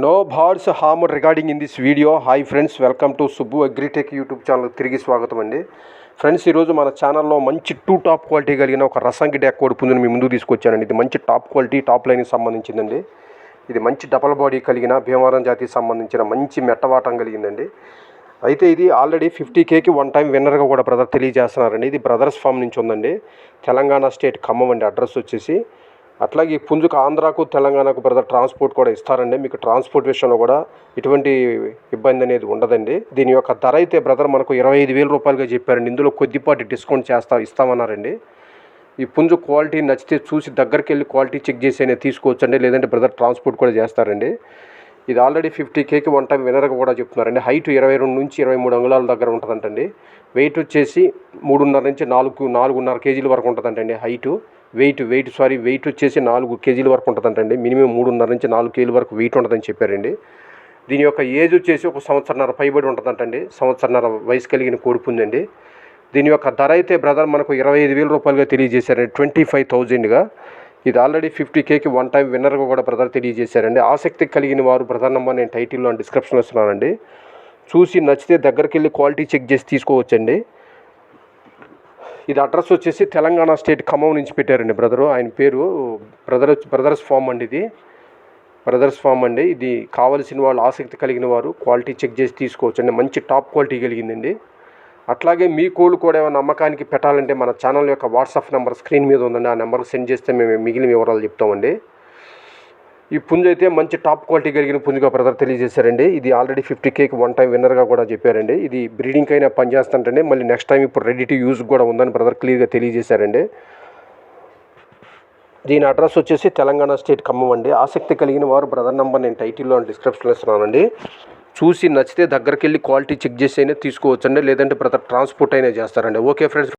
No birds harm regarding in this video. Hi friends, welcome to Subbu Agritech YouTube channel తిరిగి స్వాగతం అండి. Friends, ఈరోజు మన ఛానల్లో మంచి టాప్ క్వాలిటీ కలిగిన ఒక రసంగి డ్యాక్ కోడి పుంజుని మీ ముందుకు తీసుకొచ్చానండి. ఇది మంచి టాప్ క్వాలిటీ, టాప్ లైన్కి సంబంధించిందండి. ఇది మంచి డబల్ బాడీ కలిగిన భీమవరం జాతికి సంబంధించిన మంచి మెట్టవాటం కలిగిందండి. అయితే ఇది ఆల్రెడీ 50Kకి వన్ టైం విన్నర్గా కూడా బ్రదర్ తెలియజేస్తున్నారండి. ఇది బ్రదర్స్ ఫామ్ నుంచి ఉందండి, తెలంగాణ స్టేట్ ఖమ్మం అండి అడ్రస్ వచ్చేసి. అట్లాగే ఈ పుంజుకు ఆంధ్రాకు తెలంగాణకు బ్రదర్ ట్రాన్స్పోర్ట్ కూడా ఇస్తారండి. మీకు ట్రాన్స్పోర్ట్ విషయంలో కూడా ఎటువంటి ఇబ్బంది అనేది ఉండదండి. దీని యొక్క ధర అయితే బ్రదర్ మనకు 25,000 రూపాయలుగా చెప్పారండి. ఇందులో కొద్దిపాటి డిస్కౌంట్ ఇస్తామన్నారండి. ఈ పుంజు క్వాలిటీ నచ్చితే చూసి దగ్గరికి వెళ్ళి క్వాలిటీ చెక్ చేసి అయినా తీసుకోవచ్చండి, లేదంటే బ్రదర్ ట్రాన్స్పోర్ట్ కూడా చేస్తారండి. ఇది ఆల్రెడీ 50Kకి వన్ టైం వినర్గా కూడా చెప్తున్నారండి. హైట్ 22 నుంచి 23 అంగుళాల దగ్గర ఉంటుందంటండి. వెయిట్ వచ్చేసి 3.5 నుంచి 4.5 కేజీల వరకు ఉంటుందంటండి. వెయిట్ వచ్చేసి 4 కేజీల వరకు ఉంటుందంటండి. మినిమం 3.5 నుంచి 4 కేజీల వరకు వెయిట్ ఉంటుందని చెప్పారండి. దీని యొక్క ఏజ్ వచ్చేసి 1 సంవత్సరన్నర పైబడి ఉంటుందంటండి. సంవత్సరన్నర వయసు కలిగిన కోడిపుంజండి. దీని యొక్క ధర అయితే బ్రదర్ మనకు 25,000 రూపాయలుగా తెలియజేశారండి, 25,000గా. ఇది ఆల్రెడీ 50Kకి వన్ టైం విన్నర్గా కూడా బ్రదర్ తెలియజేశారండి. ఆసక్తి కలిగిన వారు బ్రదర్ నెంబర్ నేను టైటిల్లో డిస్క్రిప్షన్లో ఇస్తున్నానండి. చూసి నచ్చితే దగ్గరికి వెళ్ళి క్వాలిటీ చెక్ చేసి తీసుకోవచ్చండి. ఇది అడ్రస్ వచ్చేసి తెలంగాణ స్టేట్ ఖమ్మం నుంచి పెట్టారండి బ్రదరు. ఆయన పేరు బ్రదర్స్ ఫామ్ అండి. ఇది బ్రదర్స్ ఫామ్ అండి. ఇది కావలసిన వాళ్ళు, ఆసక్తి కలిగిన వారు క్వాలిటీ చెక్ చేసి తీసుకోవచ్చండి. మంచి టాప్ క్వాలిటీ కలిగిందండి. అట్లాగే మీ కోళ్ళు కూడా ఏమైనా అమ్మకానికి పెట్టాలంటే మన ఛానల్ యొక్క వాట్సాప్ నెంబర్ స్క్రీన్ మీద ఉందండి. ఆ నెంబర్కి సెండ్ చేస్తే మేము మిగిలిన వివరాలు చెప్తామండి. ఈ పుంజు అయితే మంచి టాప్ క్వాలిటీ కలిగిన పుంజుగా బ్రదర్ తెలియజేశారండి. ఇది ఆల్రెడీ 50Kకి వన్ టైం విన్నర్గా కూడా చెప్పారండి. ఇది బ్రీడింగ్ అయినా పనిచేస్తుంటండి. మళ్ళీ నెక్స్ట్ టైం ఇప్పుడు రెడీ టు యూజ్ కూడా ఉందని బ్రదర్ క్లియర్గా తెలియజేశారండి. దీని అడ్రస్ వచ్చేసి తెలంగాణ స్టేట్ ఖమ్మం అండి. ఆసక్తి కలిగిన వారు బ్రదర్ నెంబర్ నేను టైటిల్లో డిస్క్రిప్షన్లో ఇస్తున్నానండి. చూసి నచ్చితే దగ్గరికి వెళ్ళి క్వాలిటీ చెక్ చేసి అయినా తీసుకోవచ్చండి, లేదంటే బ్రదర్ ట్రాన్స్పోర్ట్ అయినా చేస్తారండి. Okay friends.